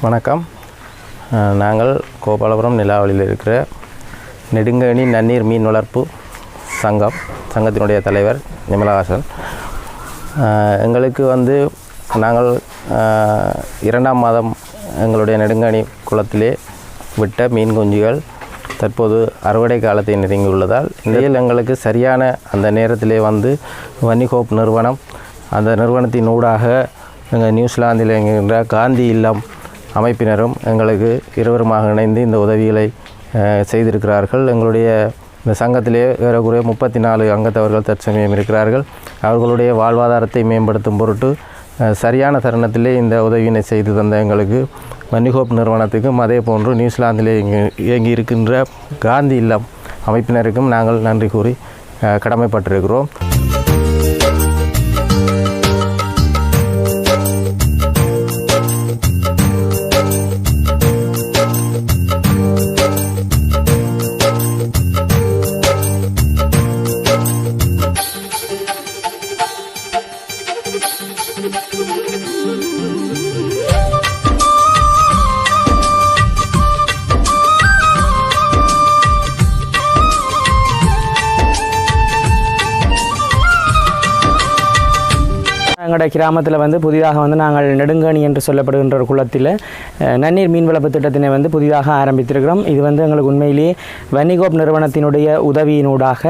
வணக்கம். நாங்கள் கோபாலபுரம் நிலாவளியில் இருக்கிற நெடுங்கணி நன்னீர் மீன் வளர்ப்பு சங்கத்தினுடைய தலைவர் நிமலஹாசன். எங்களுக்கு நாங்கள் 2ஆம் மாதம் எங்களுடைய நெடுங்கணி குளத்திலே விட்ட மீன் குஞ்சுகள் தற்போது அறுவடை காலத்தை நெருங்கியுள்ளதால் இடையில் எங்களுக்கு சரியான அந்த நேரத்திலே வன்னி ஹோப் நிறுவனம், அந்த நிறுவனத்தின் ஊடாக எங்கள் நியூசிலாந்தில் என்கின்ற காந்தி இல்லம் அமைப்பினரும் எங்களுக்கு இருவருமாக இணைந்து இந்த உதவிகளை செய்திருக்கிறார்கள். எங்களுடைய இந்த சங்கத்திலே ஏறக்குறைய 34 அங்கத்தவர்கள் தற்சமயம் இருக்கிறார்கள். அவர்களுடைய வாழ்வாதாரத்தை மேம்படுத்தும் பொருட்டு சரியான தருணத்திலே இந்த உதவியினை செய்து தந்த எங்களுக்கு வன்னி ஹோப் நிறுவனத்துக்கும் அதே போன்று நியூசிலாந்திலே இயங்கி இருக்கின்ற காந்தி இல்லம் அமைப்பினருக்கும் நாங்கள் நன்றி கூறி கடமைப்பட்டிருக்கிறோம். எங்களுடைய கிராமத்தில் புதிதாக நாங்கள் நெடுங்கணி என்று சொல்லப்படுகின்ற ஒரு குளத்தில் நன்னீர் மீன் வளர்ப்பு திட்டத்தினை புதிதாக ஆரம்பித்திருக்கிறோம். இது எங்களுக்கு உண்மையிலேயே வன்னி ஹோப் நிறுவனத்தினுடைய உதவியினூடாக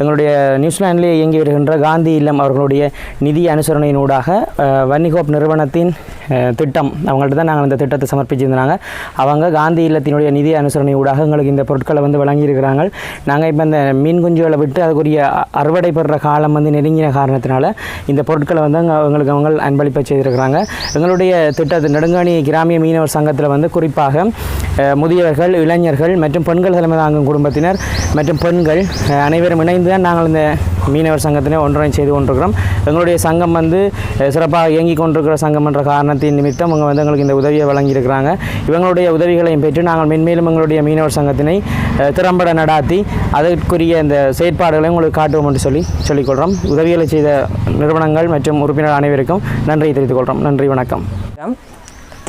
எங்களுடைய நியூசிலாண்டிலே இயங்கி வருகின்ற காந்தி இல்லம் அவர்களுடைய நிதி அனுசரணையினூடாக வன்னி ஹோப் நிறுவனத்தின் திட்டம் அவங்கள்ட்ட தான் நாங்கள் இந்த திட்டத்தை சமர்ப்பிச்சிருந்தாங்க. அவங்க காந்தி இல்லத்தினுடைய நிதி அனுசரணையூடாக எங்களுக்கு இந்த பொருட்களை வழங்கியிருக்கிறாங்க. நாங்கள் இப்போ இந்த மீன் குஞ்சுகளை விட்டு அதுக்குரிய அறுவடை பெறுற காலம் நெருங்கின காரணத்தினால இந்த பொருட்களை எங்களுக்கு அவங்க அன்பளிப்பை செய்திருக்கிறாங்க. எங்களுடைய திட்டத்தை நெடுங்கணி கிராமிய மீனவர் சங்கத்தில் குறிப்பாக முதியவர்கள், இளைஞர்கள் மற்றும் பெண்கள் தலைமை தாங்கும் குடும்பத்தினர் மற்றும் பெண்கள் அனைவரும் இணைந்து தான் நாங்கள் இந்த மீனவர் சங்கத்தினை ஒன்றை செய்து கொண்டிருக்கிறோம். எங்களுடைய சங்கம் சிறப்பாக இயங்கி கொண்டிருக்கிற சங்கம் என்ற காரணத்தின் நிமித்தம் அவங்க எங்களுக்கு இந்த உதவியை வழங்கியிருக்கிறாங்க. இவங்களுடைய உதவிகளையும் பெற்று நாங்கள் மென்மேலும் எங்களுடைய மீனவர் சங்கத்தினை திறம்பட நடாத்தி அதற்குரிய இந்த செயற்பாடுகளை உங்களுக்கு காட்டுவோம் என்று சொல்லிக்கொள்கிறோம். உதவிகளை செய்த நிறுவனங்கள் மற்றும் உறுப்பினர் அனைவருக்கும் நன்றியை தெரிவித்துக் கொள்கிறோம். நன்றி, வணக்கம்.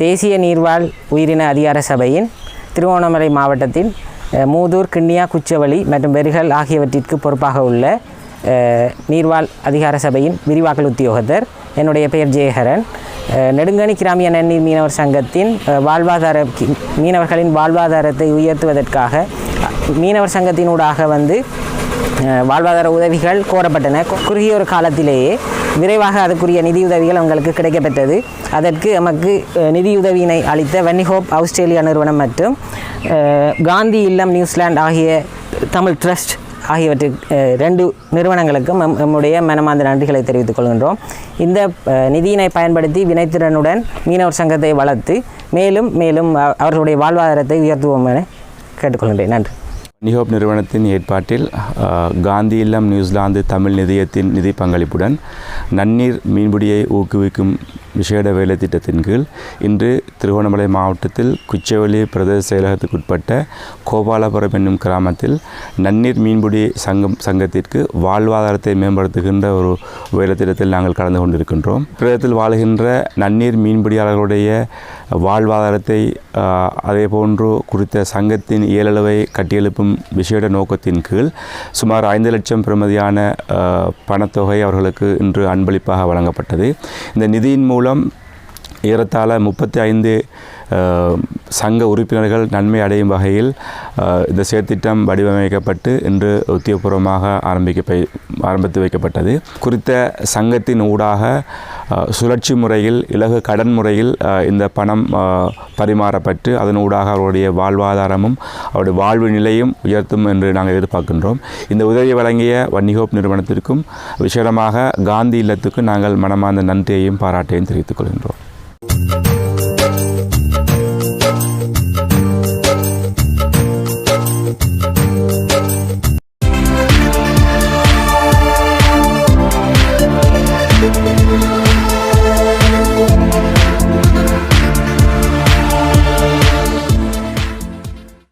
தேசிய நீர்வாழ் உயிரின அதிகார சபையின் திருகோணமலை மாவட்டத்தின் மூதூர், கிண்ணியா, குச்சவெளி மற்றும் பெருகல் ஆகியவற்றிற்கு பொறுப்பாக உள்ள நீர்வாழ் அதிகார சபையின் விரிவாக்கல் உத்தியோகத்தர். என்னுடைய பெயர் ஜெயஹரன். நெடுங்கணி கிராமிய நன்னீர் மீனவர் சங்கத்தின் மீனவர்களின் வாழ்வாதாரத்தை உயர்த்துவதற்காக மீனவர் சங்கத்தினூடாக வாழ்வாதார உதவிகள் கோரப்பட்டன. குறுகிய ஒரு காலத்திலேயே விரைவாக அதுக்குரிய நிதியுதவிகள் எங்களுக்கு கிடைக்கப்பெற்றது. அதற்கு எமக்கு நிதியுதவியினை அளித்த வன்னி ஹோப் ஆஸ்திரேலியா நிறுவனம் மற்றும் காந்தி இல்லம் நியூசிலாந்து ஆகிய தமிழ் ட்ரஸ்ட் ஆகியவற்றுக்கு 2 நிறுவனங்களுக்கும் நம்முடைய மனமார்ந்த நன்றிகளை தெரிவித்துக் கொள்கின்றோம். இந்த நிதியினை பயன்படுத்தி வினைத்திறனுடன் மீனவர் சங்கத்தை வளர்த்து மேலும் அவர்களுடைய வாழ்வாதாரத்தை உயர்த்துவோம் என கேட்டுக்கொள்கின்றேன். நன்றி. வன்னி ஹோப் நிறுவனத்தின் ஏற்பாட்டில் காந்தி இல்லம் நியூசிலாந்து தமிழ் நிதியத்தின் நிதி பங்களிப்புடன் நன்னீர் மீன்பிடியை ஊக்குவிக்கும் விசேட வேலை திட்டத்தின் கீழ் இன்று திருகோணமலை மாவட்டத்தில் குச்சவெளி பிரதேச செயலகத்துக்குட்பட்ட கோபாலபுரம் என்னும் கிராமத்தில் நன்னீர் மீன்பிடி சங்கத்திற்கு வாழ்வாதாரத்தை மேம்படுத்துகின்ற ஒரு வேலை திட்டத்தில் நாங்கள் கலந்து கொண்டிருக்கின்றோம். பிரதேசத்தில் வாழ்கின்ற நன்னீர் மீன்பிடியாளர்களுடைய வாழ்வாதாரத்தை அதேபோன்று குறித்த சங்கத்தின் இயலளவை கட்டியெழுப்பும் விசேட நோக்கத்தின் கீழ் சுமார் 5 லட்சம் பெறுமதியான பணத்தொகை அவர்களுக்கு இன்று அன்பளிப்பாக வழங்கப்பட்டது. இந்த நிதியின் மூலம் ஏறத்தாழ 35 சங்க உறுப்பினர்கள் நன்மை அடையும் வகையில் இந்த செயற்திட்டம் வடிவமைக்கப்பட்டு இன்று உத்தியோகபூர்வமாக ஆரம்பித்து வைக்கப்பட்டது. குறித்த சங்கத்தின் ஊடாக சுழற்சி முறையில் இலகு கடன் முறையில் இந்த பணம் பரிமாறப்பட்டு அதன் ஊடாக அவருடைய வாழ்வாதாரமும் அவருடைய வாழ்வு நிலையும் உயர்த்தும் என்று நாங்கள் எதிர்பார்க்கின்றோம். இந்த உதவி வழங்கிய வன்னி ஹோப் நிறுவனத்திற்கும் விசேடமாக காந்தி இல்லத்துக்கும் நாங்கள் மனமார்ந்த நன்றியையும் பாராட்டையும் தெரிவித்துக் கொள்கின்றோம்.